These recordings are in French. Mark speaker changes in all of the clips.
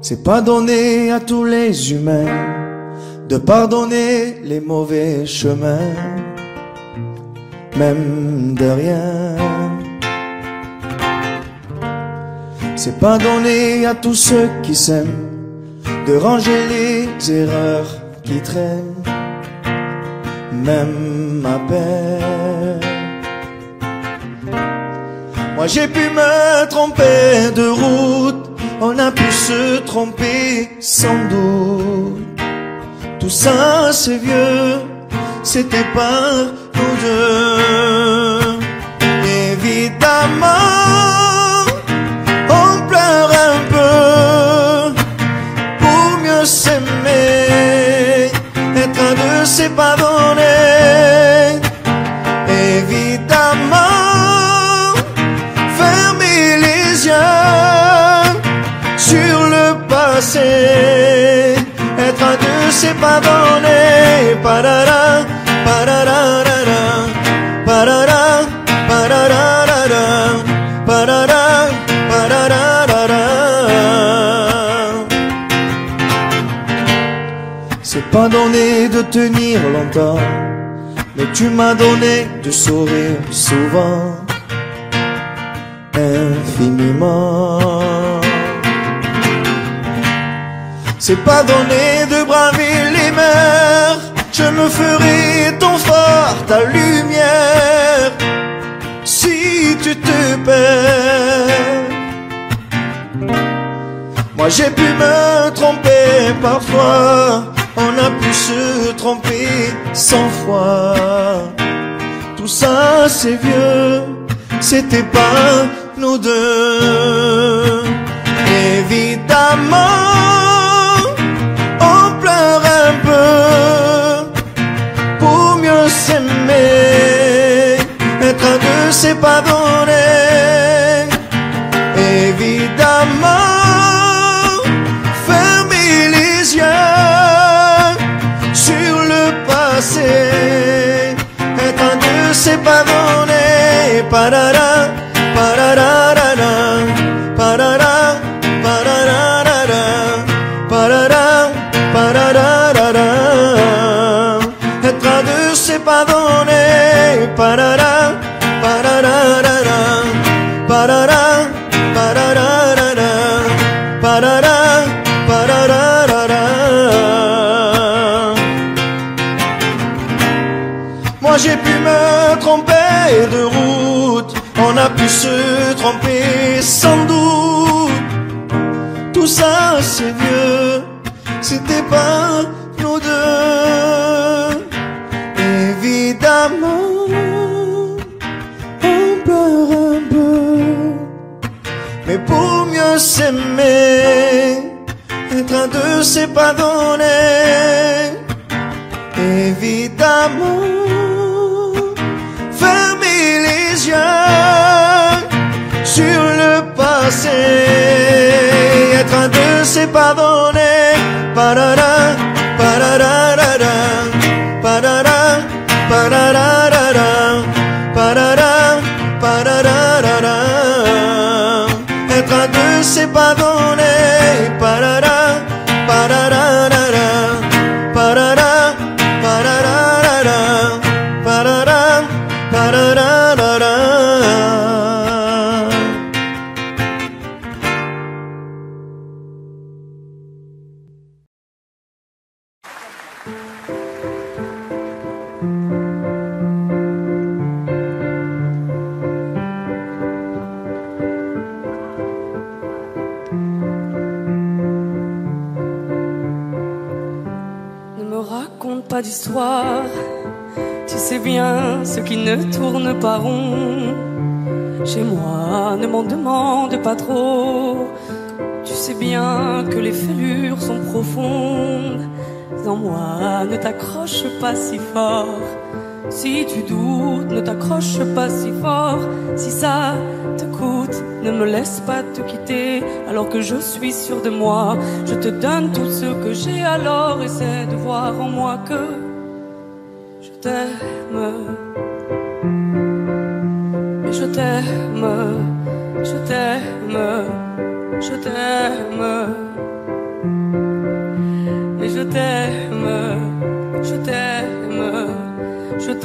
Speaker 1: C'est pas donné à tous les humains de pardonner les mauvais chemins, même de rien. C'est pas donné à tous ceux qui s'aiment de ranger les erreurs qui traînent, même à peine. Moi j'ai pu me tromper de route, on a pu se tromper sans doute. Tout ça c'est vieux, c'était pas nous deux. Évidemment on pleure un peu pour mieux s'aimer, être à deux c'est pas donné. Évidemment fermer les yeux sur le passé, être à deux c'est pas donné. Parara, pararara, parara, pararara, parara, pararara. C'est pas donné de tenir longtemps, mais tu m'as donné de sourire souvent, infiniment. C'est pas donné de braver les mers, je me ferai ton phare, ta lumière, si tu te perds. Moi j'ai pu me tromper parfois, on a pu se tromper 100 fois. Tout ça c'est vieux, c'était pas nous deux. Évidemment on pleure un peu pour mieux s'aimer, être à deux c'est pas donné. Évidemment fermer les yeux sur le passé, être à deux c'est pas donné. Parara, pararara, parara, pararara, parara, pararara. Être à deux c'est pas donné. Parara, pararara, parara, pararara, parara, pararara. Moi j'ai pu me tromper de route, on a pu se tromper sans doute. Tout ça c'est vieux, c'était pas nous deux. Évidemment on pleure un peu, mais pour mieux s'aimer, être à deux c'est pas donné. Évidemment fermer les yeux sur le passé, être à deux c'est pas donné. Parara, pararara, parara, pararara, parara, pararara. Être à deux c'est pas donné. Parara, pararara, parara, pararara, parara, pararara.
Speaker 2: Pas d'histoire, tu sais bien ce qui ne tourne pas rond. Chez moi, ne m'en demande pas trop. Tu sais bien que les fêlures sont profondes. En moi, ne t'accroche pas si fort. Si tu doutes, ne t'accroche pas si fort. Si ça te coûte, ne me laisse pas te quitter. Alors que je suis sûr de moi, je te donne tout ce que j'ai. Alors essaie de voir en moi que je t'aime. Mais je t'aime, je t'aime, je t'aime.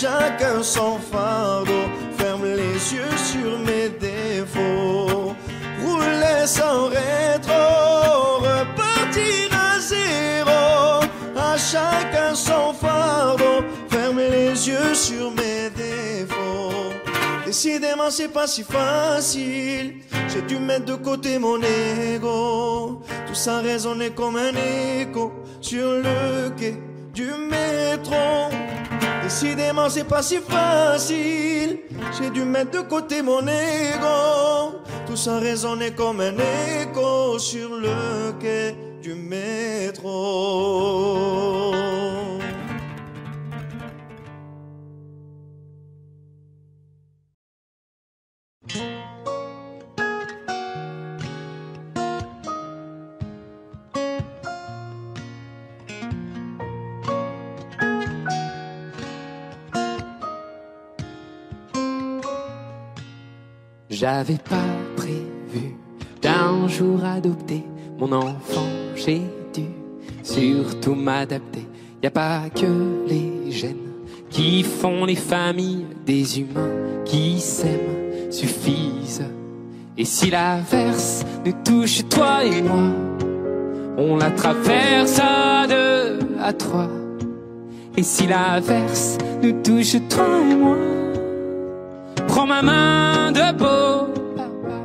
Speaker 1: chacun son fardeau. Ferme les yeux sur mes défauts. Rouler sans rétro, repartir à zéro. À chacun son fardeau. Ferme les yeux sur mes défauds. Décidément c'est pas si facile. J'ai dû mettre de côté mon ego. Tout ça résonnait comme un écho sur le quai du métro. Décidément c'est pas si facile. J'ai dû mettre de côté mon ego. Tout ça résonnait comme un écho sur le quai du métro.
Speaker 3: J'avais pas prévu d'un jour adopter mon enfant, j'ai dû surtout m'adapter. Y a pas que les gènes qui font les familles, des humains qui s'aiment suffisent. Et si l'averse nous touche, toi et moi, on la traverse à deux, à trois. Et si l'averse nous touche, toi et moi, prends ma main de beau papa.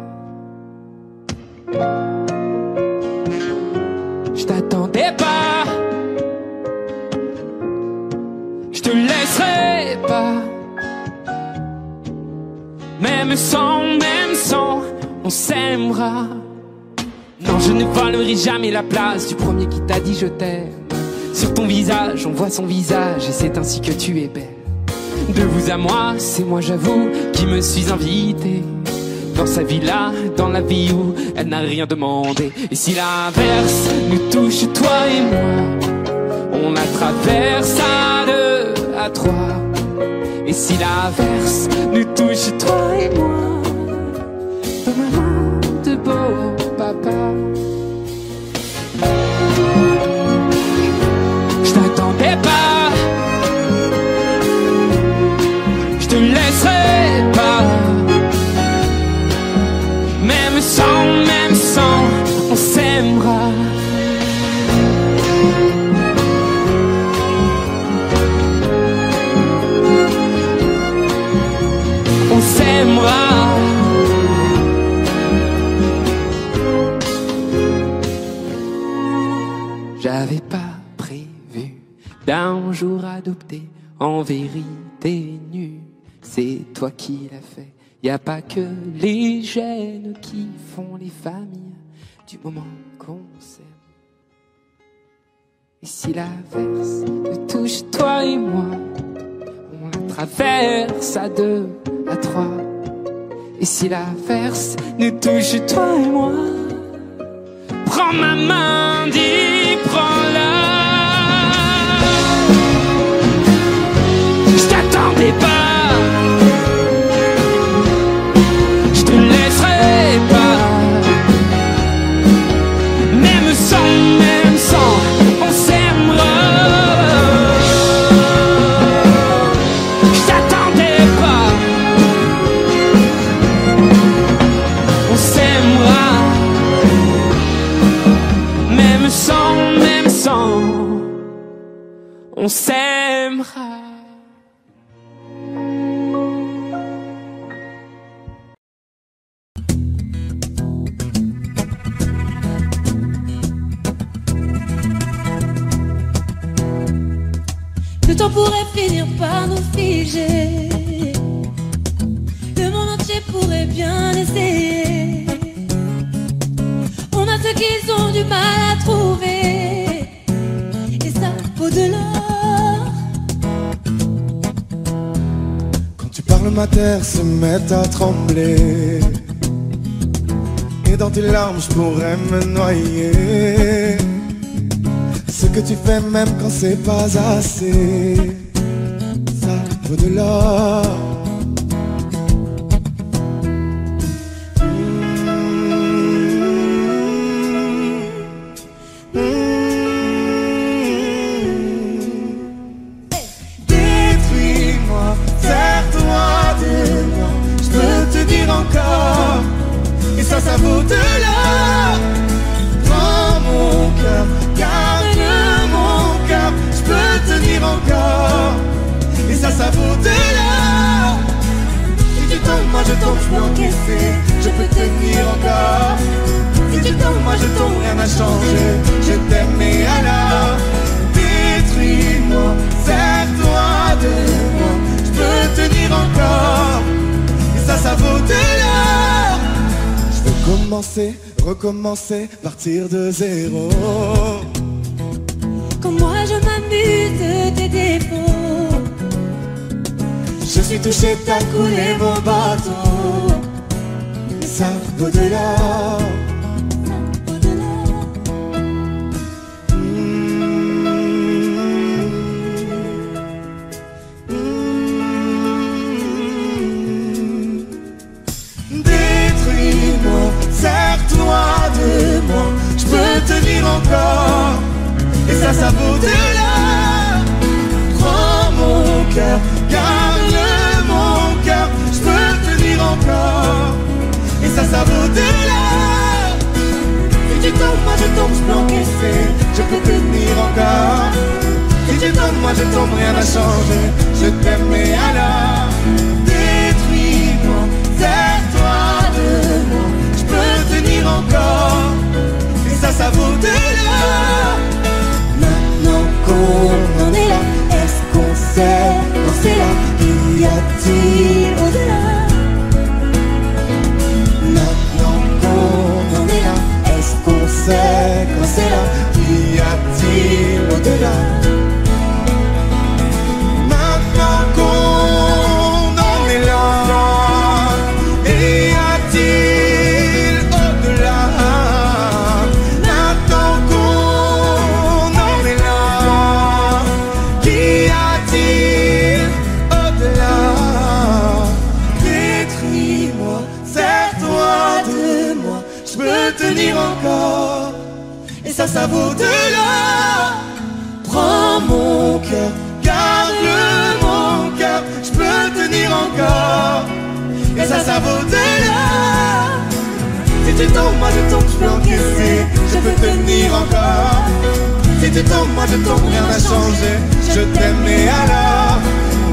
Speaker 3: Je t'attendais pas, je te laisserai pas. Même sans, on s'aimera. Non, je ne volerai jamais la place du premier qui t'a dit je t'aime. Sur ton visage, on voit son visage et c'est ainsi que tu es belle. De vous à moi, c'est moi j'avoue qui me suis invité dans sa villa, dans la vie où elle n'a rien demandé. Et si l'averse nous touche, toi et moi, on la traverse à deux, à trois. Et si l'averse nous touche, toi et moi, dans ma main de beau papa. Je t'attendais pas, je te laisserai pas. Même sans, on s'aimera. On s'aimera. J'avais pas prévu d'un jour adopter, en vérité nu. C'est toi qui l'as fait. Y a pas que les gènes qui font les familles du moment qu'on s'aime. Et si l'averse nous touche, toi et moi, on la traverse à deux, à trois. Et si l'averse nous touche, toi et moi, prends ma main, dis, prends-la. Je t'attendais pas, même sans, on s'aimera. Je t'attendais pas, on s'aimera. Même sans, on s'aimera.
Speaker 4: Le temps pourrait finir par nous figer. Le monde entier pourrait bien essayer. On a ce qu'ils ont du mal à trouver, et ça vaut de l'or.
Speaker 1: Quand tu parles, ma terre se met à trembler, et dans tes larmes je pourrais me noyer. Ce que tu fais même quand c'est pas assez, ça vaut de l'or. Détruis-moi, tombes, je peux encaisser, je peux tenir encore. Si tu tombes, moi je tombe, rien n'a changé. Je t'aime et alors détruis-moi, sers-toi de moi. Je peux tenir encore, et ça vaut de l'or. Je peux commencer, recommencer, partir de zéro.
Speaker 4: Quand moi je m'amuse de tes défauts,
Speaker 1: je suis touché, t'as coulé mon bateau. Ça vaut de l'or. Détruis-moi, sers-toi de moi. Je peux tenir encore, et ça vaut de l'or. Prends mon cœur, garde mon cœur. Je peux tenir encore, et ça vaut de l'or. Si tu tombes, moi je tombe, je peux encaisser, je peux tenir encore. Si tu tombes, moi je tombe, rien n'a changé. Je t'aime et alors détruis-moi, sers-toi de moi. Je peux tenir encore, et ça vaut de l'or. Maintenant qu'on en est là, est-ce qu'on sait quand c'est là? Y a-t-il au-delà? Maintenant qu'on en est là, est-ce qu'on sait quand c'est là? Y a-t-il au-delà? Maintenant qu'on en est là, y a-t-il au-delà? Maintenant qu'on en est là, qu'y a-t-il au-delà? Détruis-moi, sers-toi de moi. Je peux tenir encore, et ça vaut de l'or. Prends mon cœur, garde mon cœur. Je peux tenir encore, et ça vaut de l'or. Si tu tombes, moi je tombe, je peux encaisser, je peux tenir encore. Si tu tombes, moi je tombe, rien n'a changé. Je t'aime et alors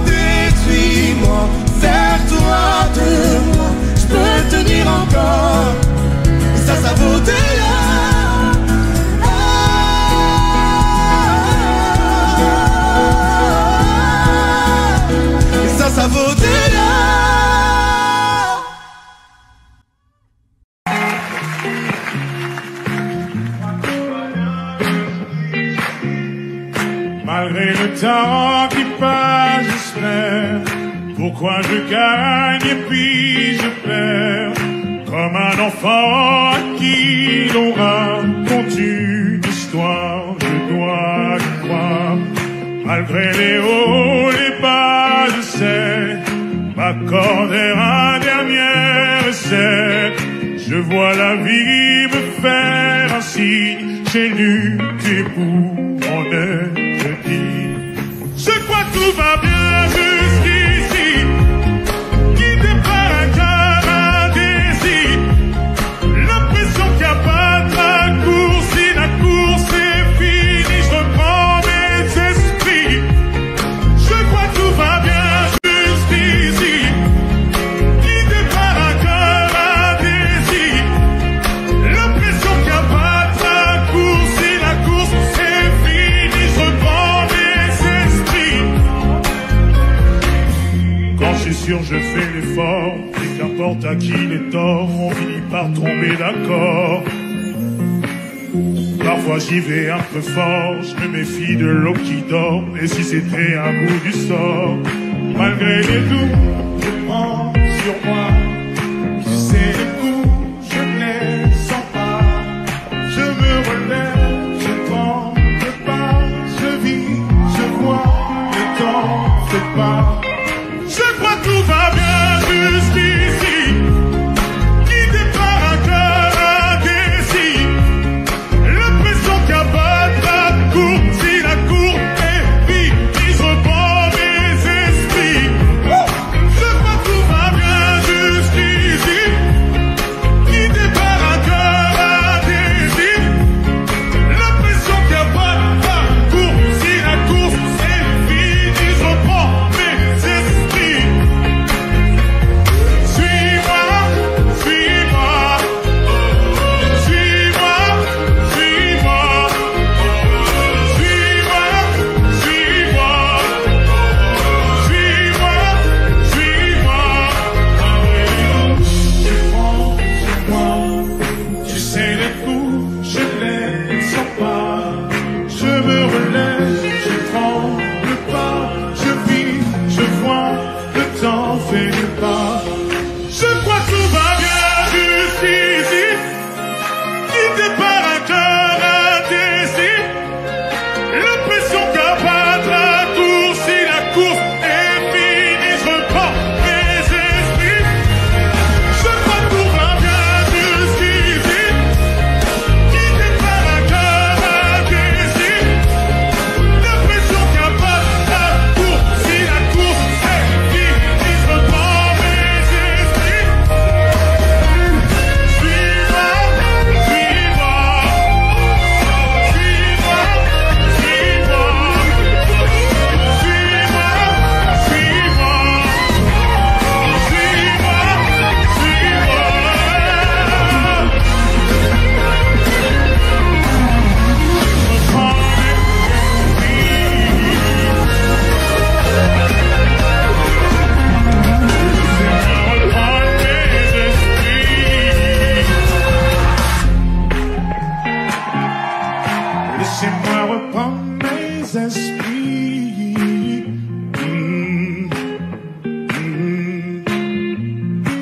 Speaker 1: détruis-moi, sers-toi de moi. Je peux tenir encore, et ça vaut de l'or. Ça vaut de l'or.
Speaker 5: Malgré le temps qui passe, j'espère. Pourquoi je gagne et puis je perds? Comme un enfant à qui l'on raconte une histoire, je dois y croire. Malgré les hauts, les bas, je sais m'accorder un dernier essai. Je vois la vie me faire un signe, j'ai lutté pour en être digne. Je crois que tout va bien jusqu'ici, guidé par un cœur, un désir. L'impression qu'il n'y a pas de raccourci, la course est finie, je reprends mes esprits. Je crois que tout va bien jusqu'ici, guidé par un cœur, un désir. L'impression qu'il n'y a pas de raccourci, la course est finie, je reprends mes esprits. Quand je suis sûr, je fais l'effort, et qu'importe à qui les torts, on finit par tomber d'accord. Parfois j'y vais un peu fort, je me méfie de l'eau qui dort, et si c'était un bout du sort. Malgré les doutes, je prends sur moi, tu sais les coups, je ne les sens pas. Je me relève, je tremble pas, je vis, je vois, le temps fait pas. Je crois que tout va bien jusqu'ici, guidé par un cœur, un désir. L'impression qu'il n'y a pas de raccourci, la cour est vide, je reprends mes esprits. Je crois que tout va bien jusqu'ici.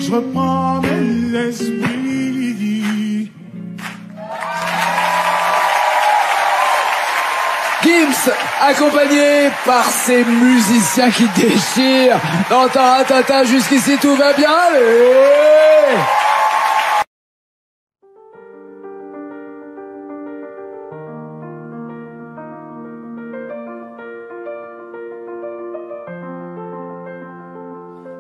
Speaker 5: je reprends de l'esprit.
Speaker 6: Gims, accompagné par ces musiciens qui déchirent. Dans Taratata, jusqu'ici tout va bien. Allez!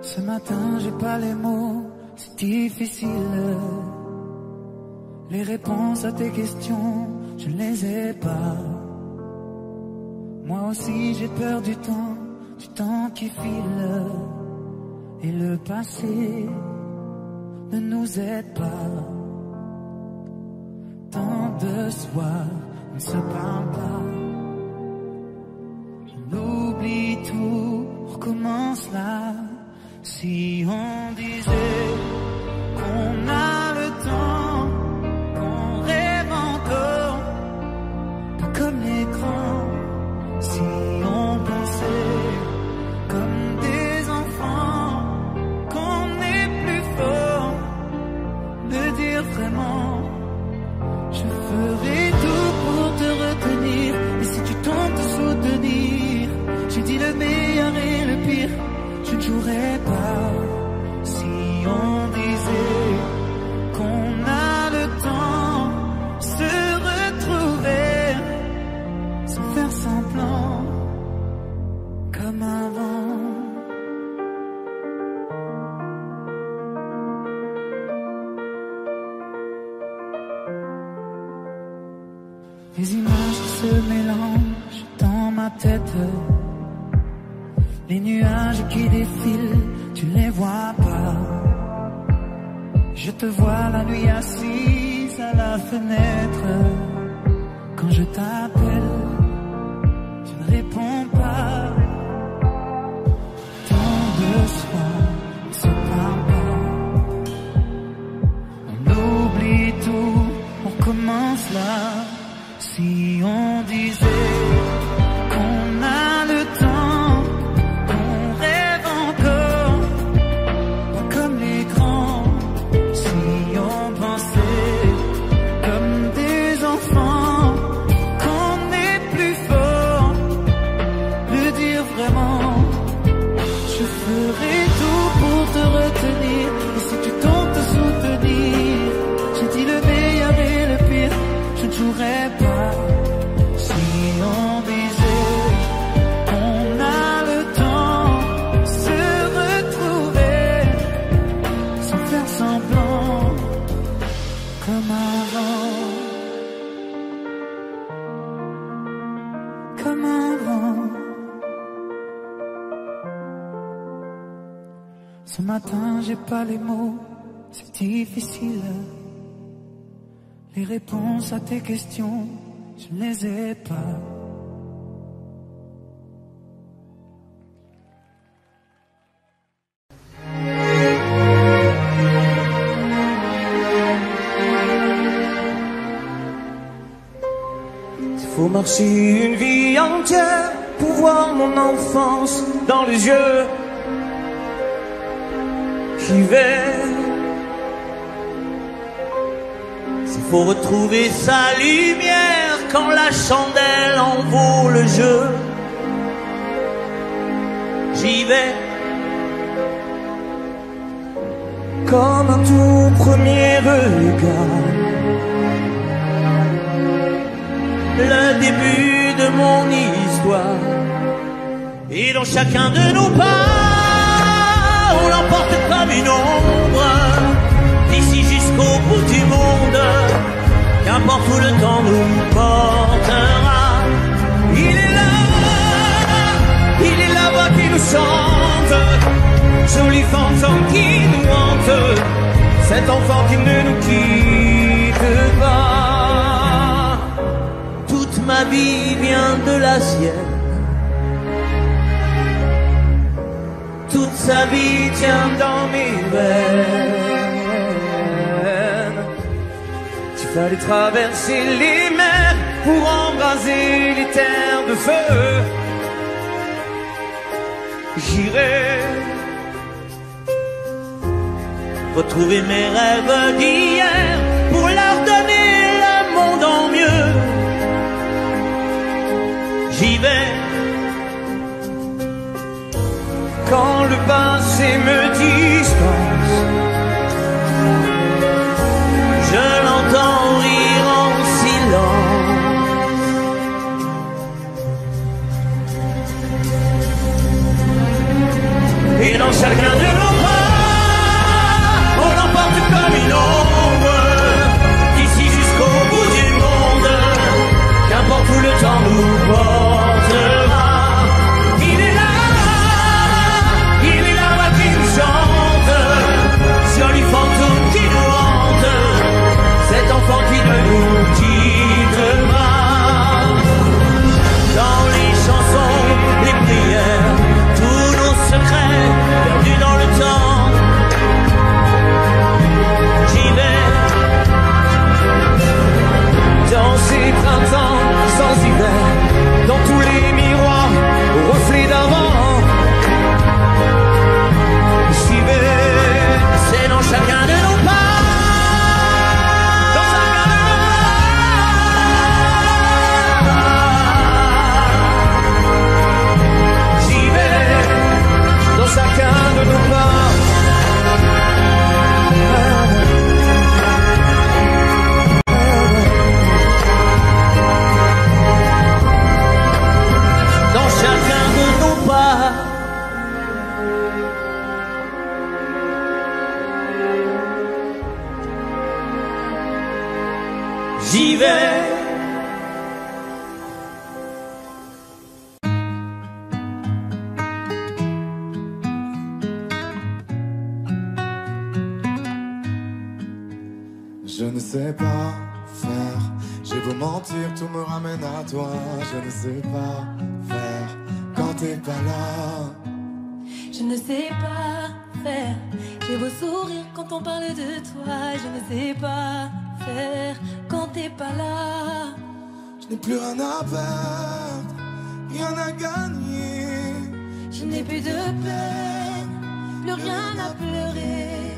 Speaker 7: Ce matin, j'ai pas les mots, c'est difficile. Les réponses à tes questions, je ne les ai pas. Moi aussi, j'ai peur du temps qui file. Et le passé ne nous aide pas. Tant de soirs, on ne se parle pas. On oublie tout, on recommence là. Si on disait qu'on a le temps, qu'on rêve encore, pas comme les grands. Si on pensait comme des enfants, qu'on est plus fort de dire vraiment, je ferai tout pour te retenir. Et si tu tentes de soutenir, j'ai dit le meilleur et le pire, je ne jouerai pas. Si on disait qu'on a le temps, se retrouver sans faire semblant, comme avant. Les images qui se mélangent dans ma tête, les nuages qui défilent, tu ne les vois pas. Je te vois la nuit assise à la fenêtre. Quand je t'appelle, tu ne réponds pas. Tant de soirs, on se parle pas. On oublie tout, on recommence là. Si on disait qu'on a le temps, qu'on rêve encore, pas comme les grands. Si on pensait comme des enfants, qu'on est plus fort de dire vraiment, je ferai tout pour te retenir. Et si tu tentes de soutenir, j'ai dit le meilleur et le pire, je ne jouerai pas. Si on disait qu'on a le temps, se retrouver sans faire semblant, comme avant, comme avant. Ce matin, j'ai pas les mots, c'est difficile. Les réponses à tes questions, je ne les ai pas.
Speaker 1: Il faut marcher une vie entière pour voir mon enfance dans les yeux. J'y vais. S'il faut retrouver sa lumière quand la chandelle en vaut le jeu, j'y vais. Comme un tout premier regard, le début de mon histoire. Et dans chacun de nos pas, on l'emporte comme une ombre, d'ici jusqu'au bout du monde, qu'importe où le temps nous portera. Il est la voix qui nous chante, jolie fantôme qui nous hante, cet enfant qui ne nous quitte pas. Toute ma vie vient de la sienne, toute sa vie tient dans mes veines. Tu fallait traverser les mers pour embraser les terres de feu. J'irai retrouver mes rêves d'hier pour leur donner le monde en mieux. J'y vais quand le passé me distance. Je l'entends rire en silence. Et dans chacun de nos pas, on l'emporte comme une ombre, d'ici jusqu'au bout du monde, qu'importe où le temps nous portera. Il est là-bas qui nous chante, joli fantôme qui nous hante, cet enfant qui ne nous quittera. Dans les chansons, les prières, tous nos secrets perdus dans le temps. J'y vais dans ces printemps sans hiver, dans tous les miroirs au reflet d'avant. J'y vais, c'est dans chacun de nos pas. Chacun de nos pas. Dans chacun de nos pas. J'y vais.
Speaker 8: Je ne sais pas faire, j'ai beau mentir, tout me ramène à toi. Je ne sais pas faire quand t'es pas là.
Speaker 4: Je ne sais pas faire, j'ai beau sourire quand on parle de toi. Je ne sais pas faire quand t'es pas là.
Speaker 8: Je n'ai plus rien à perdre, rien à gagner.
Speaker 4: Je n'ai plus de peine, plus rien à pleurer.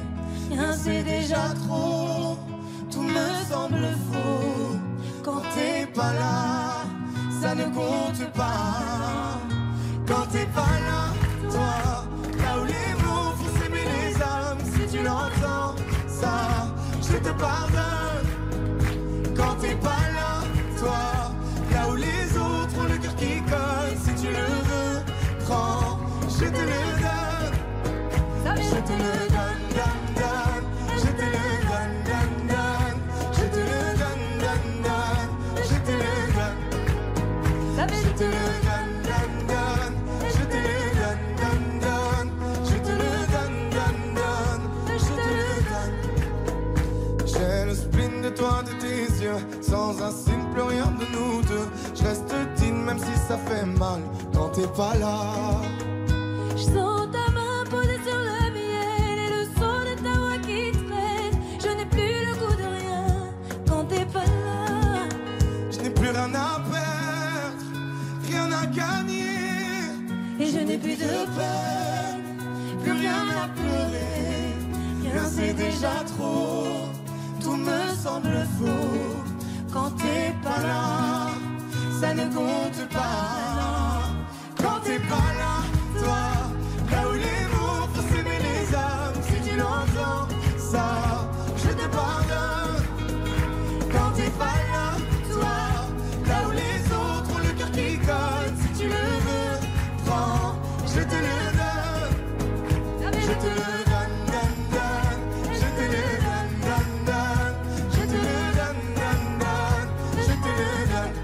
Speaker 4: Rien c'est déjà trop, tout me semble faux.
Speaker 8: Quand t'es pas là, ça ne compte pas. Quand t'es pas là, toi, là où les mots font s'aimer les âmes. Si tu l'entends, ça, je te pardonne. Quand t'es pas là, toi, là où les autres ont le cœur qui colle. Si tu le veux, prends, je te le donne. Je te le donne, donne, donne. Je te le donne, donne, donne. Je te le donne, donne, donne. Je te le donne. Je te le donne, donne, donne. Je te le donne, donne, donne. Je te le donne, donne, donne. Je te le donne. J'ai le spleen de toi, de tes yeux. Sans un signe, plus rien de nous deux. Je reste digne même si ça fait mal. Quand t'es pas là.
Speaker 4: Je sens ta main posée sur le miel et le son de ta voix qui traîne. Je n'ai plus le goût de rien quand t'es pas là.
Speaker 8: Je n'ai plus rien à perdre, rien à gagner.
Speaker 4: Et je n'ai plus de peine, plus rien à pleurer. Rien c'est déjà trop, tout me semble faux. Quand t'es pas là, ça ne compte pas.
Speaker 8: Quand t'es pas là, toi, là où les mots font s'aimer les âmes. Si tu l'entends, ça, je te pardonne. Quand t'es pas là, toi, là où les autres ont le cœur qui colle. Si tu le veux, prends, je te le donne. Je te le donne, donne, donne. Je te le donne, donne, donne. Je te le donne, donne, donne. Je te le donne.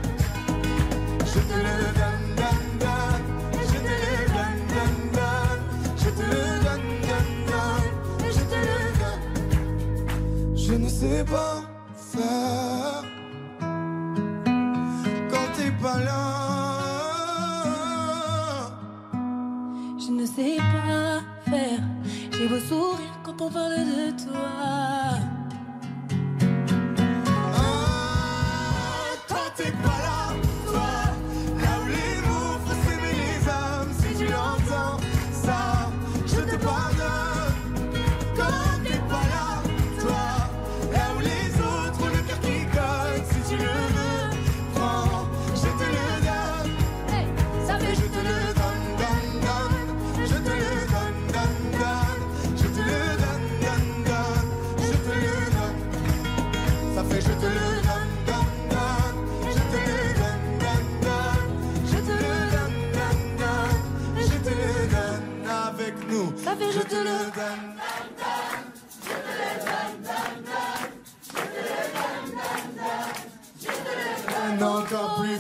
Speaker 8: Je te le donne, donne, donne. Je te le donne, donne, donne. Je te le donne, donne, donne. Je te le donne. Je ne sais pas faire quand t'es pas là.
Speaker 4: Je ne sais pas faire, j'ai beau sourire quand on parle de toi.
Speaker 8: Quand t'es pas là, toi, là où les mots font s'aimer les âmes. Si tu l'entends, ça, je te pardonne. Quand t'es pas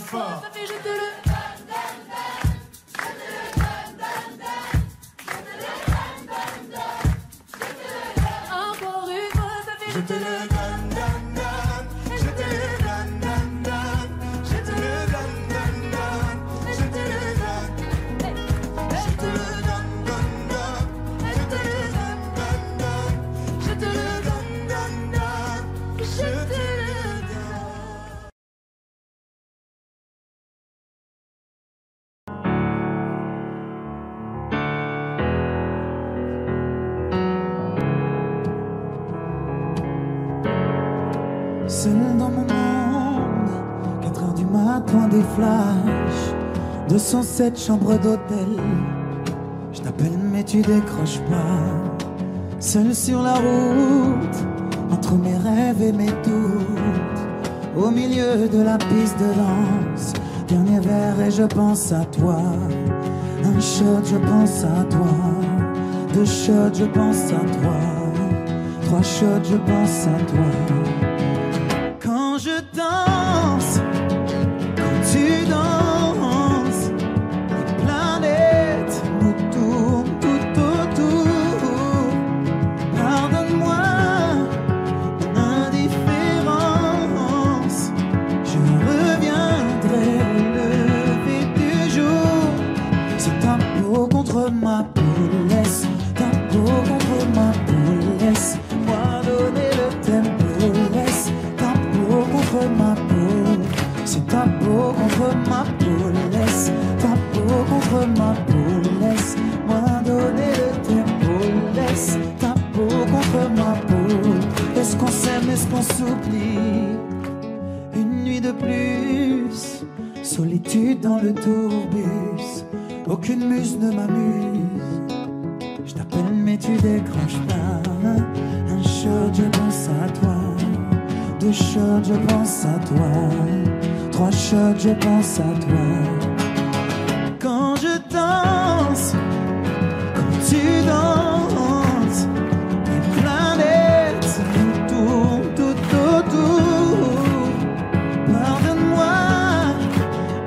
Speaker 8: fort.
Speaker 4: Ça fait je te le encore une fois, ça fait
Speaker 8: Je te le donne, donne, donne. Je te le donne, donne, donne. Je te le donne, donne, donne. Je te le donne. Je te le donne, donne, donne. Je te le donne, donne, donne. Je te le donne, donne, donne. Je te le donne.
Speaker 7: Seul dans mon monde, 4 heures du matin, des flashs, 207 chambres d'hôtel. Je t'appelle mais tu décroches pas. Seul sur la route, entre mes rêves et mes doutes, au milieu de la piste de danse, dernier verre et je pense à toi. Un shot, je pense à toi. 2 shots, je pense à toi. 3 shots, je pense à toi. Quand je danse, quand tu danses, les planètes nous tournent tout autour. Pardonne-moi mon indifférence, je reviendrai au lever du jour. C'est ta peau contre ma peau, laisse ta peau contre ma peau, laisse-moi donner le tempo, laisse ta peau contre ma peau, c'est ta peau contre ma peau, laisse ta peau contre ma peau, laisse-moi donner le tempo, laisse ta peau contre ma peau. Est-ce qu'on s'aime, est-ce qu'on s'oublie? Une nuit de plus, solitude dans le tourbus, aucune muse ne m'amuse. Je t'appelle mais tu décroches pas. Un shot, je pense à toi. 2 shots, je pense à toi. 3 shots, je pense à toi. Quand je danse, quand tu danses, les planètes nous tournent tout autour. Pardonne-moi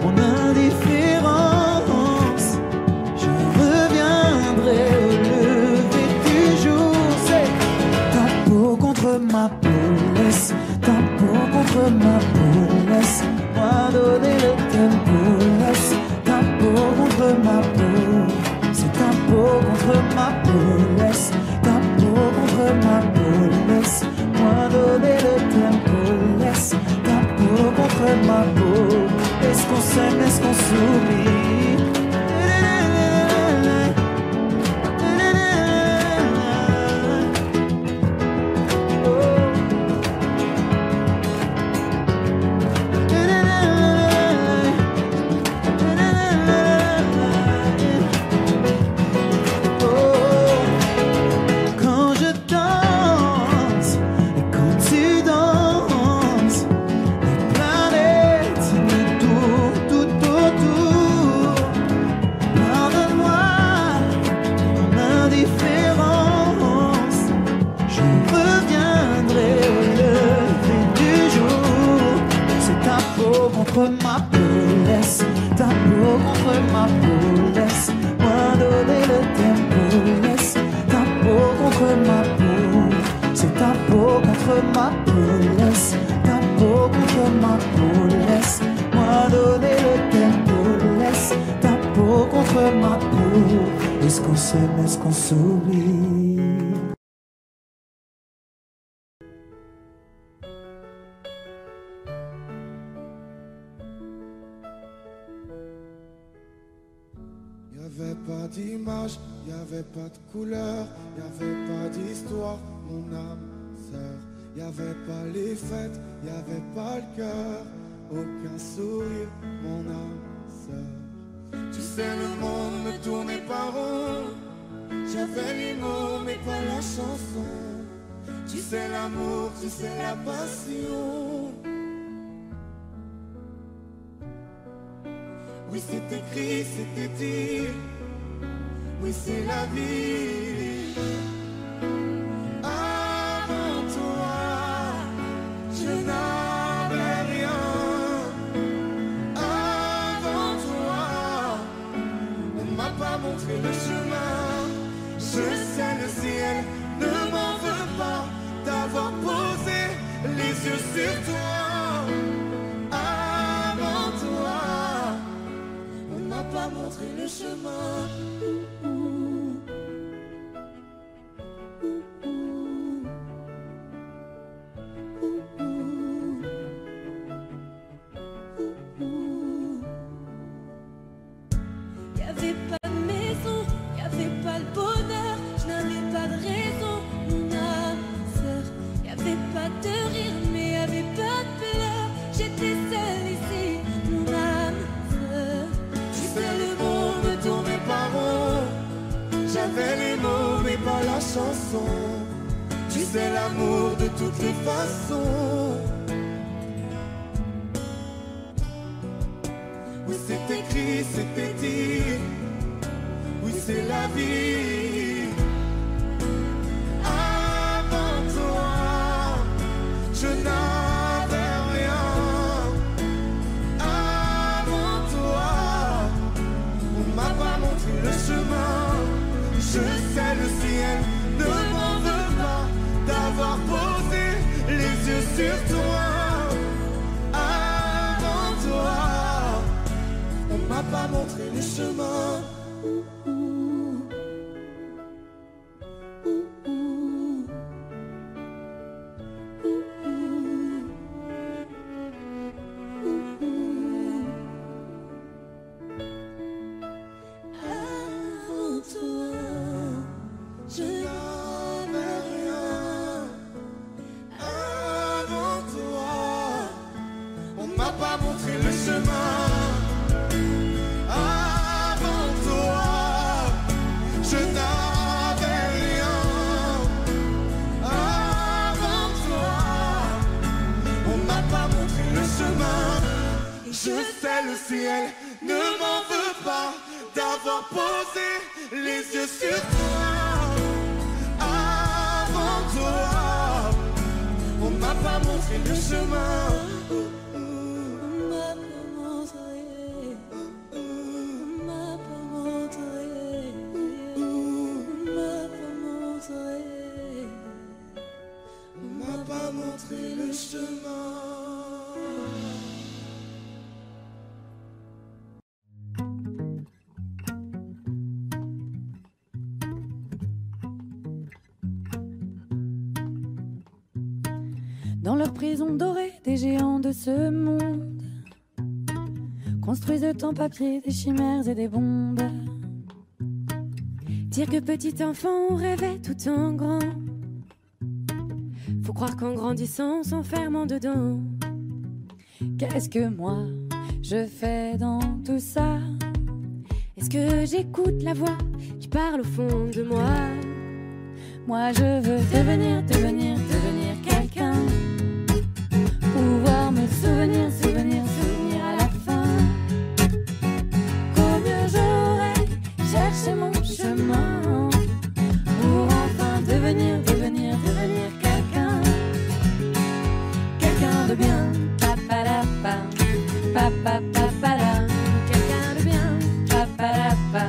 Speaker 7: mon indifférence, je reviendrai au lever du jour. C'est ta peau contre ma peau, laisse ta peau contre ma peau, laisse-moi donner le tempo, laisse ta peau contre ma peau, c'est ta peau contre ma peau, laisse ta peau contre ma peau, laisse-moi donner le tempo, laisse ta peau contre ma peau. Est-ce qu'on s'aime, est-ce qu'on s'oublie? Quand je danse et quand tu danses, les planètes nous tournent tout autour. Pardonne-moi mon indifférence, je reviendrai au lever du jour. C'est ta peau contre ma peau, laisse ta peau contre ma peau, laisse-moi donner le tempo, laisse ta peau contre ma peau, c'est ta peau contre ma peau, laisse ta peau contre ma peau, laisse-moi donner le tempo, laisse ta peau contre ma peau. Est-ce qu'on s'aime, est-ce qu'on s'oublie?
Speaker 8: Y'avait pas d'image, y'avait pas de couleur, y'avait pas d'histoire, mon âme sœur. Y'avait pas les fêtes, y'avait pas le cœur, aucun sourire, mon âme sœur. Tu sais le monde ne tournait pas rond, j'avais les mots mais pas la chanson. Tu sais l'amour, tu sais la passion. Oui c'est écrit, c'était dit, oui c'est la vie. Avant toi, je n'avais rien. c'est l'amour de toutes les façons. Oui, c'est écrit, c'était dit. Oui, c'est la vie. Avant toi, je n'avais rien. Avant toi, on m'a pas montré le chemin. Je sais, le ciel ne m'en veut pas d'avoir posé les yeux sur toi. Avant toi, on m'a pas montré le chemin. Le ciel ne m'en veut pas d'avoir posé les yeux sur toi. Avant toi, on m'a pas montré le chemin. On m'a pas montré. On m'a pas montré. On m'a pas montré. On m'a pas montré le chemin.
Speaker 9: Dans leur prison dorée, des géants de ce monde construisent en papier des chimères et des bombes. Dire que petit enfant on rêvait tout en grand. Faut croire qu'en grandissant, s'enfermant dedans. Qu'est-ce que moi je fais dans tout ça? Est-ce que j'écoute la voix qui parle au fond de moi? Moi je veux devenir quelqu'un. Pouvoir me souvenir à la fin. Combien j'aurais cherché mon chemin pour enfin devenir quelqu'un. Quelqu'un de bien, papalapa, papapapala. Quelqu'un de bien, papalapa,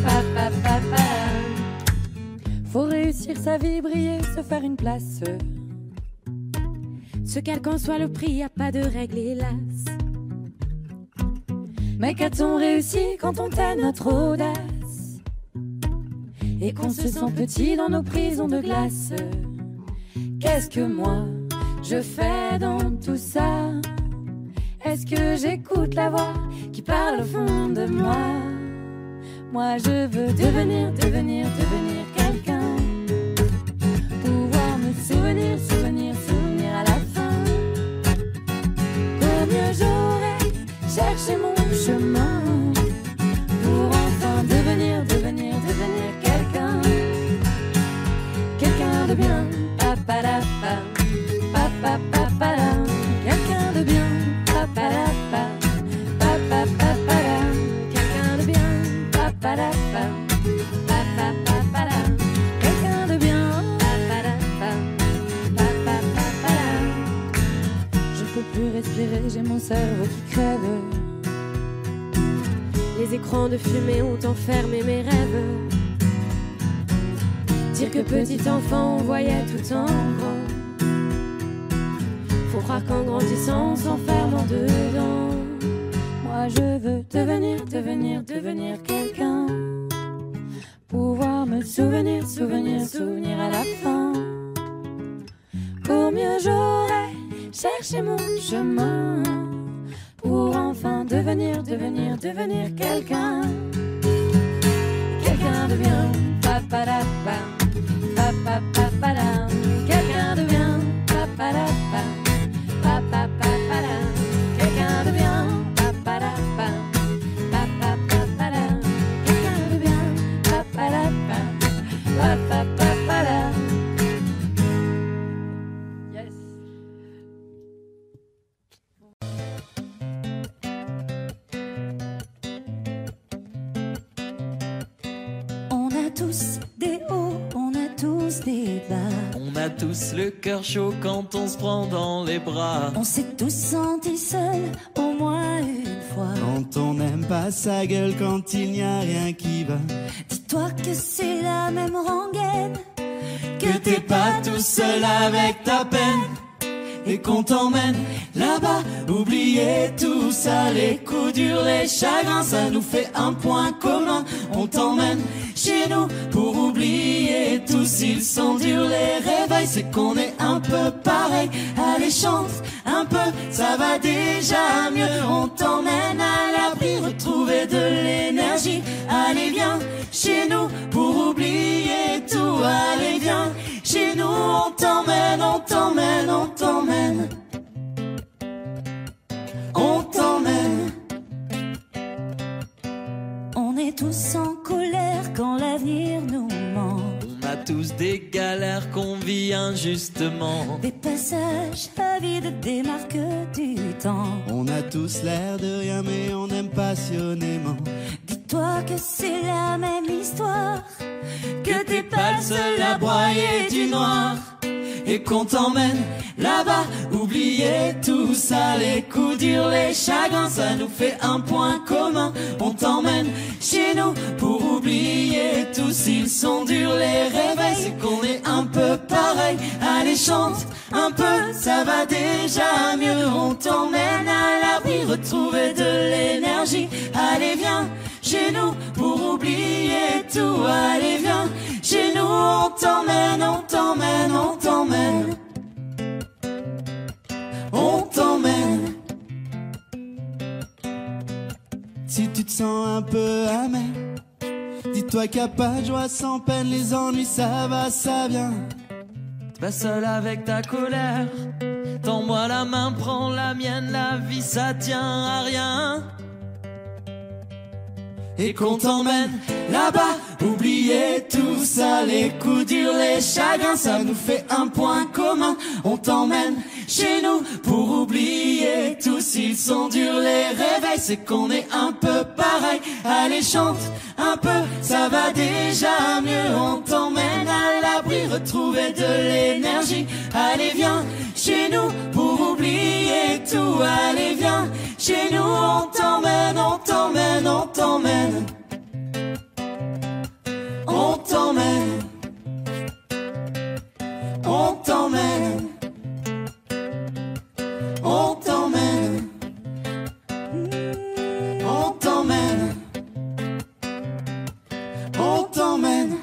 Speaker 9: papapapala. Faut réussir sa vie, briller, se faire une place. Ce quel qu'en soit le prix, y a pas de règle, hélas. Mais qu'a-t-on réussi quand on tait notre audace et qu'on se sent petit dans nos prisons de glace? Qu'est-ce que moi je fais dans tout ça? Est-ce que j'écoute la voix qui parle au fond de moi? Moi je veux devenir quelqu'un. Pouvoir me souvenir à la fin. Combien j'aurais cherché mon chemin pour enfin devenir quelqu'un. Quelqu'un de bien, papalapa, papapapala. Quelqu'un de bien, papalapa, papapapala. Quelqu'un de bien, papalapa, papapapala. Quelqu'un de bien, papalapa, papapapala. Je peux plus respirer, j'ai mon cerveau qui crève.
Speaker 10: Les écrans de fumée ont enfermé mes rêves. Dire que petit enfant on voyait tout en grand. Faut croire qu'en grandissant on s'enferme en dedans.
Speaker 9: Moi je veux devenir quelqu'un. Pouvoir me souvenir à la fin. Combien j'aurais cherché mon chemin pour enfin devenir quelqu'un. Quelqu'un de bien, papalapa, papapapala. Quelqu'un de bien, papalapa, papapapala. Quelqu'un de bien, papalapa, papapapala. Quelqu'un de bien, papalapa, papapapala. tous des hauts, on a tous des bas.
Speaker 11: On a tous le cœur chaud quand on se prend dans les bras.
Speaker 9: On s'est tous sentis seuls au moins une fois.
Speaker 1: Quand on n'aime pas sa gueule, quand il n'y a rien qui va.
Speaker 9: Dis-toi que c'est la même rengaine,
Speaker 1: que t'es pas tout seul avec ta peine. Et qu'on t'emmène là-bas, oubliez tout ça, les coups durs, les chagrins, ça nous fait un point commun. On t'emmène chez nous pour oublier tout. S'ils sont durs les réveils, c'est qu'on est un peu pareil. Allez chante un peu, ça va déjà mieux. On t'emmène à l'abri, retrouver de l'énergie. Allez viens chez nous pour oublier tout. Allez viens chez nous, on t'emmène, on t'emmène, on t'emmène. On t'emmène.
Speaker 9: On est tous en colère quand l'avenir nous ment.
Speaker 11: On a tous des galères qu'on vit injustement.
Speaker 9: Des passages avides, des marques du temps.
Speaker 1: On a tous l'air de rien mais on aime passionnément.
Speaker 9: Dis-toi que c'est la même histoire,
Speaker 1: que t'es pas le seul à broyer du noir. Et qu'on t'emmène là-bas, oubliez tout ça, les coups durs, les chagrins, ça nous fait un point commun. On t'emmène chez nous pour oublier tout. S'ils sont durs les réveils, c'est qu'on est un peu pareil. Allez chante un peu, ça va déjà mieux. On t'emmène à l'abri, retrouver de l'énergie. Allez viens chez nous pour oublier tout. Allez viens chez nous, on t'emmène, on t'emmène, on t'emmène. On t'emmène. Si tu te sens un peu amer, dis-toi qu'il n'y a pas de joie sans peine. Les ennuis ça va, ça vient.
Speaker 11: T'es pas seul avec ta colère. Tends-moi la main, prends la mienne. La vie ça tient à rien.
Speaker 1: Et qu'on t'emmène là-bas, oubliez tout ça, les coups durs, les chagrins, ça nous fait un point commun. On t'emmène chez nous pour oublier tout. S'ils sont durs les réveils, c'est qu'on est un peu pareil. Allez chante un peu, ça va déjà mieux. On t'emmène à l'abri, retrouver de l'énergie. Allez viens chez nous pour oublier tout. Allez viens chez nous, on t'emmène, on t'emmène, on t'emmène. On t'emmène. On t'emmène. On t'emmène. On t'emmène. On t'emmène.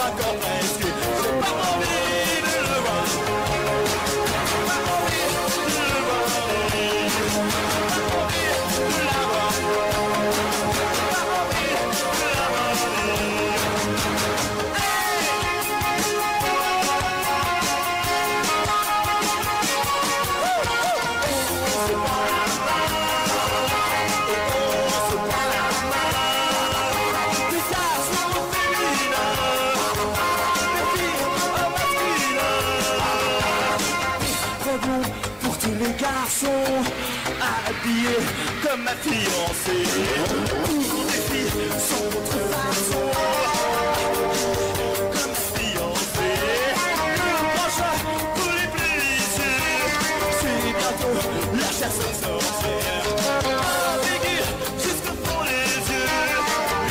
Speaker 8: encore presque. J'ai pas envie de le voir. Pas envie de le voir. Pas envie de la voir. Pas envie de la voir.
Speaker 12: Pour tous les garçons habillés comme ma fiancée. Pour des filles sans autre façon comme ma fiancée. Le grand choix pour les plaisirs, c'est bientôt la chasse aux sorcières. Un figure jusqu'au fond des yeux,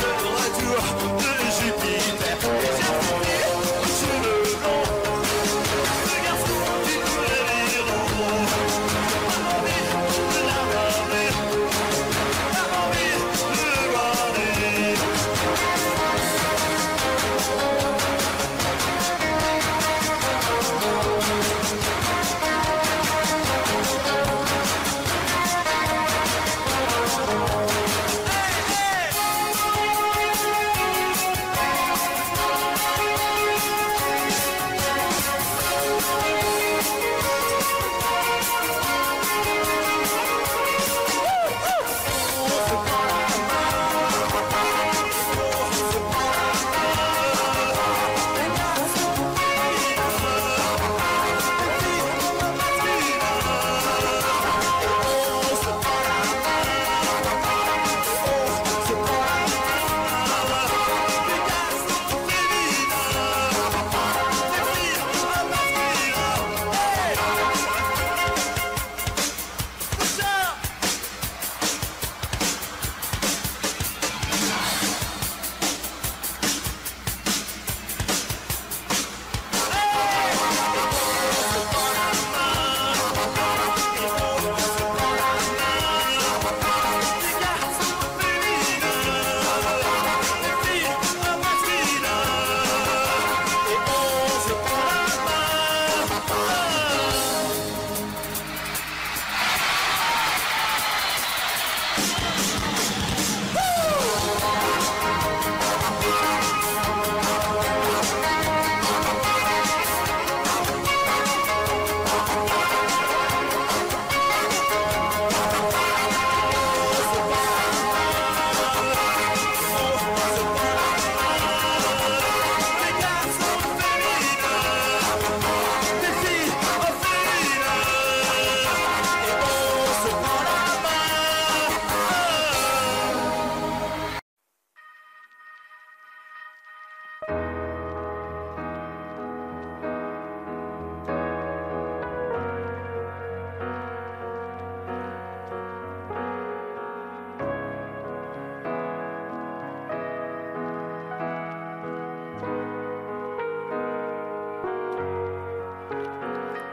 Speaker 12: le retour de Jupiter. Et j'ai fini aux cheveux blancs, le garçon qui voulait dire non. Pas envie de la regarder, pas envie de le garder.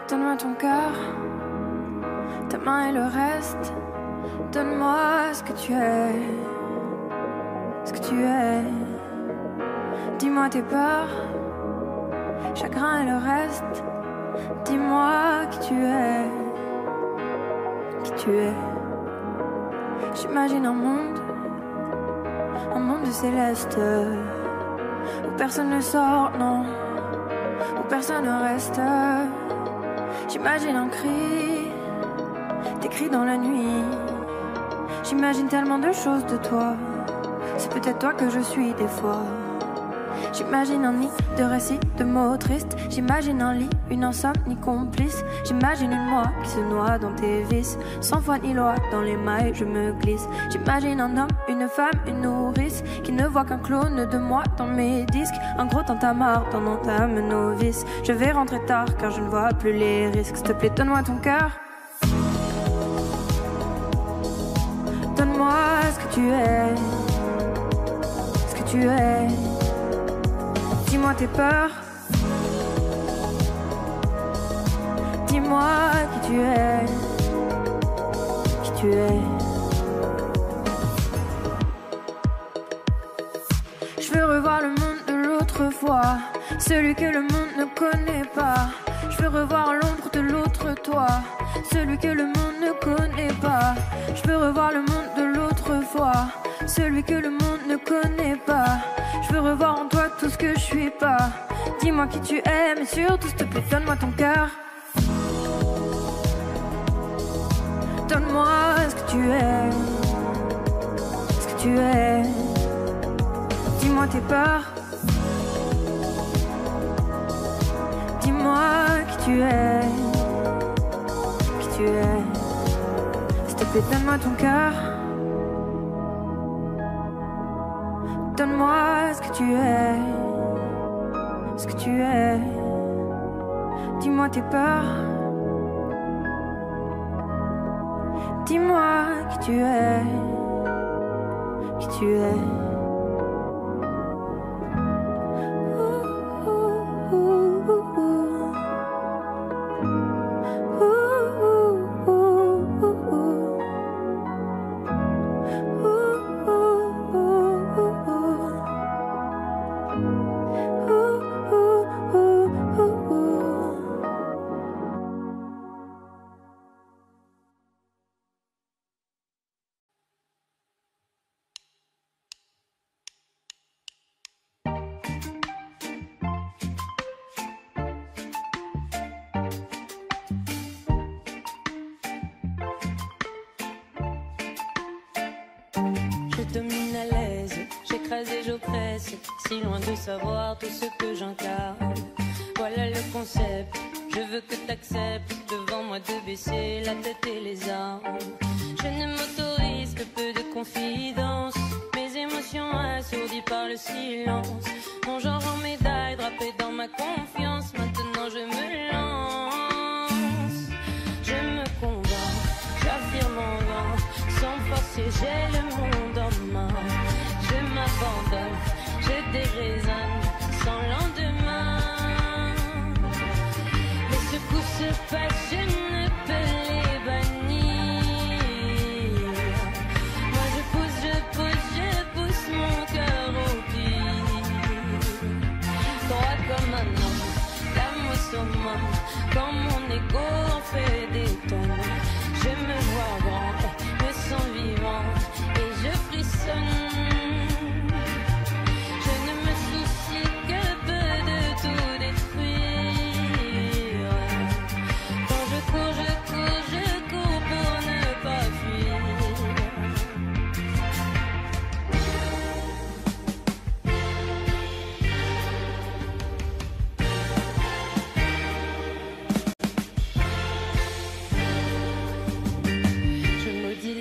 Speaker 10: Donne-moi ton cœur, ta main et le reste. Donne-moi ce que tu es, ce que tu es. Dis-moi tes peurs, chagrin et le reste. Dis-moi qui tu es, qui tu es. J'imagine un monde céleste, où personne ne sort, non, où personne ne reste. J'imagine un cri, des cris dans la nuit. J'imagine tellement de choses de toi. C'est peut-être toi que je suis des fois. J'imagine un nid de récits, de mots tristes. J'imagine un lit, une insomnie complice. J'imagine une moi qui se noie dans tes vices. Sans foi ni loi, dans les mailles je me glisse. J'imagine un homme, une femme, une nourrice qui ne voit qu'un clone de moi dans mes disques. Un gros tintamarre dans entame novice. Je vais rentrer tard car je ne vois plus les risques. S'il te plaît, donne-moi ton cœur. Donne-moi ce que tu es, ce que tu es. Dis-moi tes peurs. Dis-moi qui tu es, qui tu es. Je veux revoir le monde de l'autre l'autre fois, celui que le monde ne connaît pas. Je veux revoir l'ombre de l'autre toi, celui que le monde ne connaît pas. Je veux revoir le monde de l'autre fois, celui que le monde ne connaît pas. Je veux revoir en toi tout ce que je suis pas. Dis-moi qui tu es, mais surtout s'il te plaît, donne-moi ton cœur. Donne-moi ce que tu es, ce que tu es. Dis-moi tes peurs. Dis-moi qui tu es, qui tu es. S'il te plaît, donne-moi ton cœur. Donne-moi ce que tu es, ce que tu es. Dis-moi tes peurs. Dis-moi qui tu es, qui tu es.
Speaker 13: Je domine à l'aise, j'écrase et j'oppresse, si loin de savoir tout ce que j'incarne. Voilà le concept, je veux que t'acceptes devant moi de baisser la tête et les armes. Je ne m'autorise que peu de confidence, mes émotions assourdies par le silence. Mon genre en médaille drapé dans ma confiance, maintenant je me lance. Je me convainc, j'affirme en vain, sans forcer j'ai le monde en main. Je m'abandonne, je déraisonne sans lendemain. Les secousses se passent, je ne peux les bannir. Moi je pousse mon cœur au pire. Droit comme un homme, l'âme au summum, quand mon ego en fait des tonnes. Je me vois grand, me sens vivant et je frissonne. Je ne me soucie que peu de tout détruire. Quand je cours pour ne pas fuir.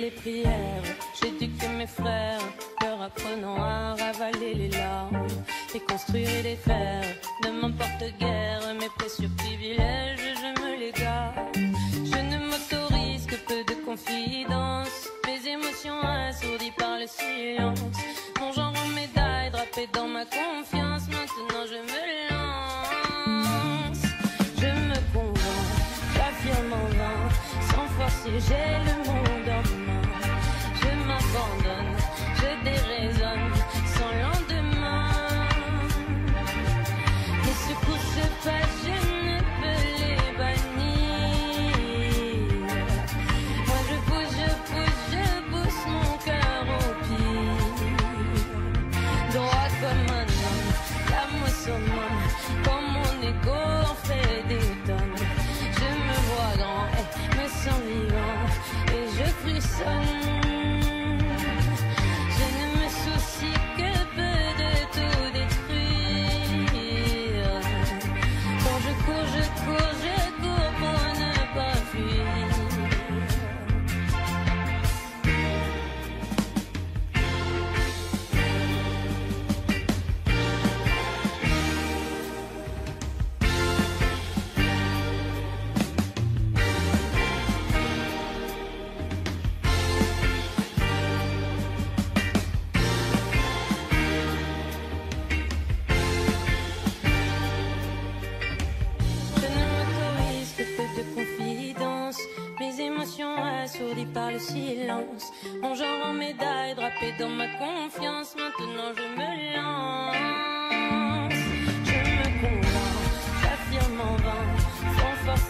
Speaker 13: Les prières, j'éduque mes frères, leur apprenant à ravaler les larmes et construire et défaire. Ne m'importe guère mes précieux privilèges, je me les garde. Je ne m'autorise que peu de confidence, mes émotions assourdies par le silence. Mon genre en médaille drapé dans ma confiance, maintenant je me lance. Je me convainc, j'affirme en vain, sans forcer j'ai le monde en main. Je m'abandonne, je déraisonne sans lendemain. Les secousses se passent, je ne peux les bannir. Moi je pousse mon cœur au pire. Droit comme un homme, l'âme au summum, quand mon ego en fait des tonnes. Je me vois grand, me sens vivant et je frissonne. Je ne me soucie que peu de tout détruire. Quand je cours pour ne pas fuir. Assourdi par le silence, mon genre en médaille drapé dans ma confiance, maintenant je me lance.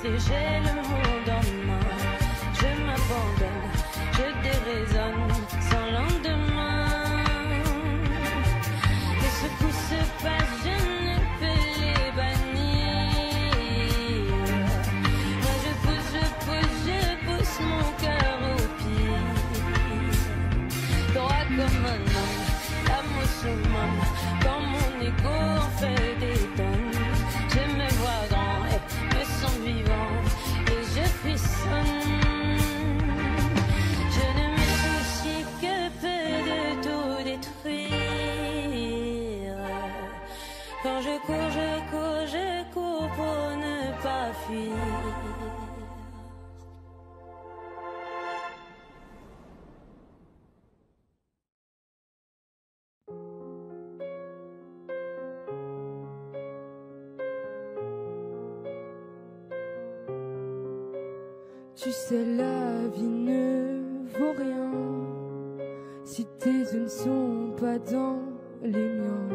Speaker 13: laisser, j'ai le monde en main. Je m'abandonne, je déraisonne sans lendemain. Et ce coup se passe, je ne peux les bannir. Moi je pousse mon cœur au pied. Droit comme un homme, l'âme au summum. Quand mon ego en fait des tonnes, je me vois grand et me sens vivant et je frissonne. Je ne me soucie que peu de tout détruire. Quand je cours pour ne pas fuir.
Speaker 14: Tu sais, la vie ne vaut rien si tes yeux ne sont pas dans les miens.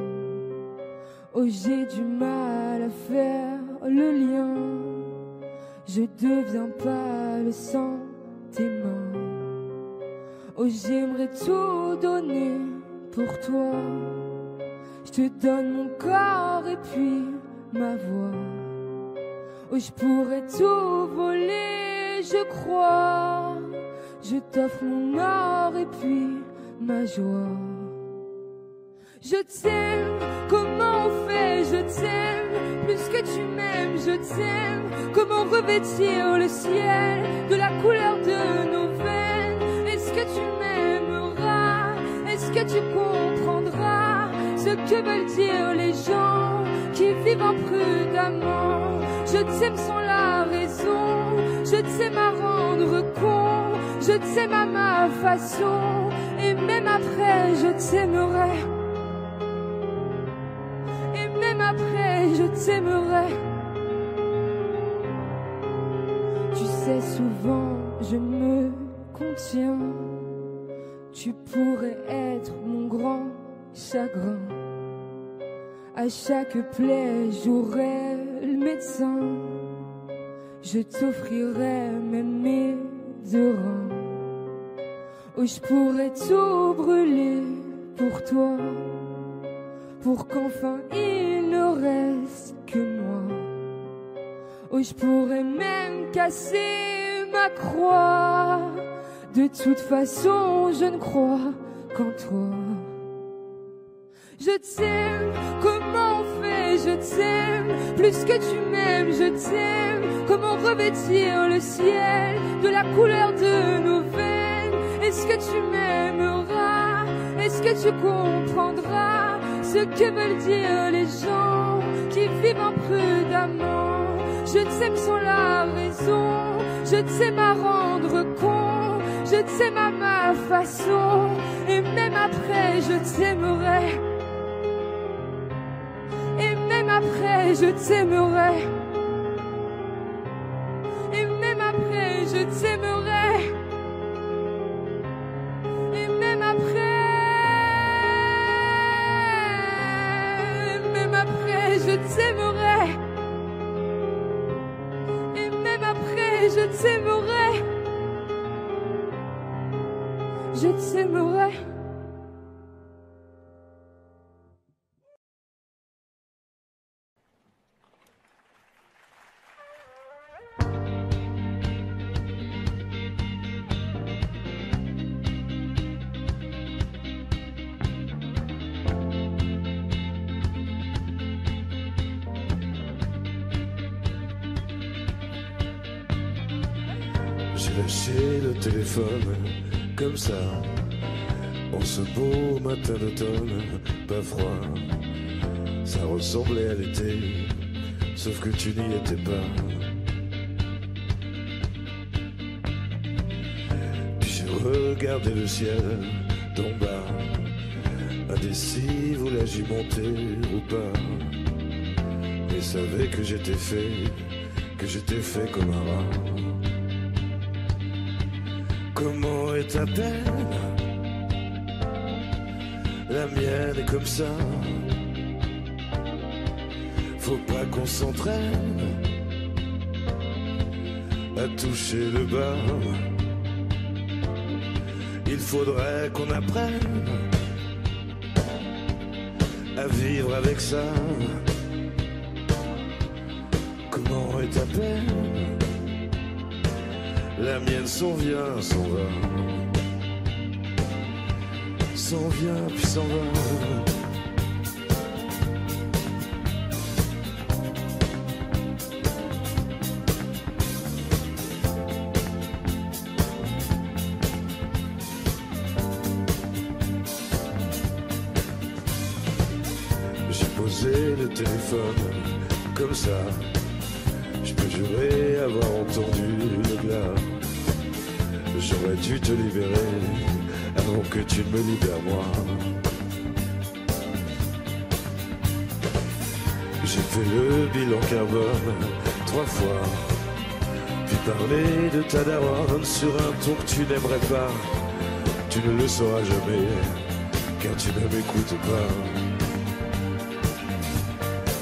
Speaker 14: Oh, j'ai du mal à faire le lien. Je deviens pas le sang tes mains. Oh, j'aimerais tout donner pour toi. Je te donne mon corps et puis ma voix. Oh, je pourrais tout voler, je crois. Je t'offre mon or et puis ma joie. Je t'aime, comment on fait, je t'aime. Plus que tu m'aimes, je t'aime. Comment revêtir le ciel de la couleur de nos veines. Est-ce que tu m'aimeras? Est-ce que tu comprendras ce que veulent dire les gens qui vivent imprudemment? Je t'aime sans la raison, je t'aime à rendre con. Je t'aime à ma façon, et même après je t'aimerai. Et même après je t'aimerai. Tu sais, souvent je me contiens. Tu pourrais être mon grand chagrin. À chaque plaie j'aurai le médecin. Je t'offrirai même mes deux reins. Oh, je pourrais tout brûler pour toi, pour qu'enfin il ne reste que moi. Oh, je pourrais même casser ma croix. De toute façon, je ne crois qu'en toi. Je t'aime, comment on fait, je t'aime. Plus que tu m'aimes, je t'aime. Comment revêtir le ciel de la couleur de nos veines. Est-ce que tu m'aimeras? Est-ce que tu comprendras ce que veulent dire les gens qui vivent imprudemment? Je t'aime sans la raison, je t'aime à rendre con. Je t'aime à ma façon, et même après je t'aimerai. Et même après je t'aimerai. Et même après je t'aimerai. Et même après. Même après je t'aimerai. Et même après je t'aimerai. Je t'aimerai.
Speaker 15: J'ai lâché le téléphone comme ça, en ce beau matin d'automne, pas froid. Ça ressemblait à l'été, sauf que tu n'y étais pas. Puis j'ai regardé le ciel d'en bas, indécis, voulais-je y monter ou pas. Et savais que j'étais fait comme un rat. Comment est ta peine? La mienne est comme ça. Faut pas qu'on s'entraîne. à toucher le bas. Il faudrait qu'on apprenne à vivre avec ça. Comment est ta peine? La mienne s'en vient, s'en va. S'en vient puis s'en va. J'ai posé le téléphone comme ça. Je peux jurer avoir entendu le glas. J'aurais dû te libérer avant que tu ne me libères moi. J'ai fait le bilan carbone 3 fois, puis parler de ta daronne sur un ton que tu n'aimerais pas. Tu ne le sauras jamais, car tu ne m'écoutes pas.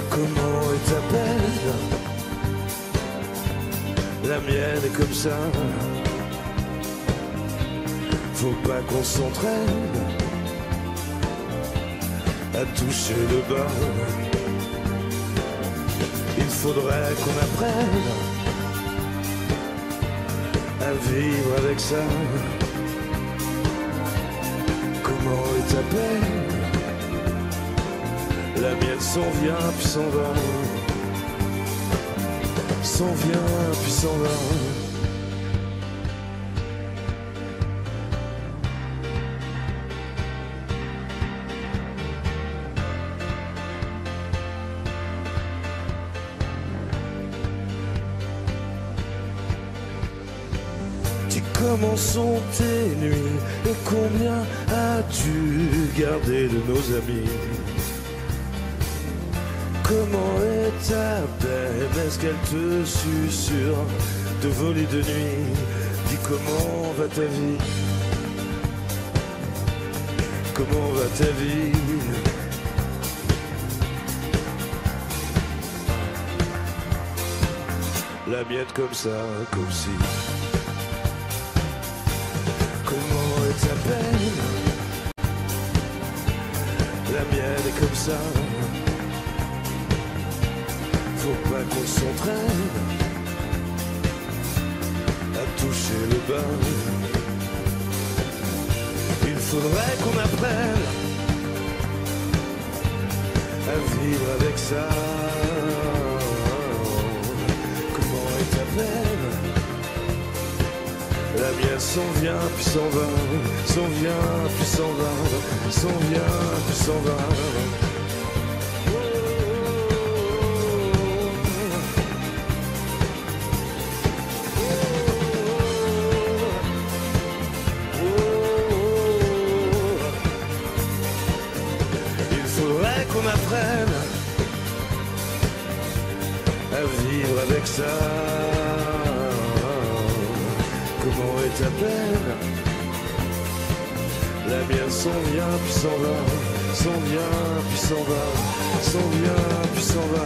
Speaker 15: Comment est ta peine? La mienne est comme ça. Faut pas qu'on s'entraîne à toucher le bas. Il faudrait qu'on apprenne à vivre avec ça. Comment est ta peine? La mienne s'en vient puis s'en va. S'en vient puis s'en va. Comment sont tes nuits et combien as-tu gardé de nos amis? Comment est ta peine? Est-ce qu'elle te susurre de voler de nuit? Dis comment va ta vie? Comment va ta vie? La mienne comme ça, comme si. Comment est ta peine? La mienne est comme ça. Faut pas qu'on s'entraîne à toucher le bas. Il faudrait qu'on apprenne à vivre avec ça. Comment est ta peine? La mienne s'en vient puis s'en va, s'en vient puis s'en va, s'en vient puis s'en va. Il faudrait qu'on apprenne à vivre avec ça. Comment est ta peine? La mienne s'en vient puis s'en va, s'en vient puis s'en va, s'en vient puis s'en va.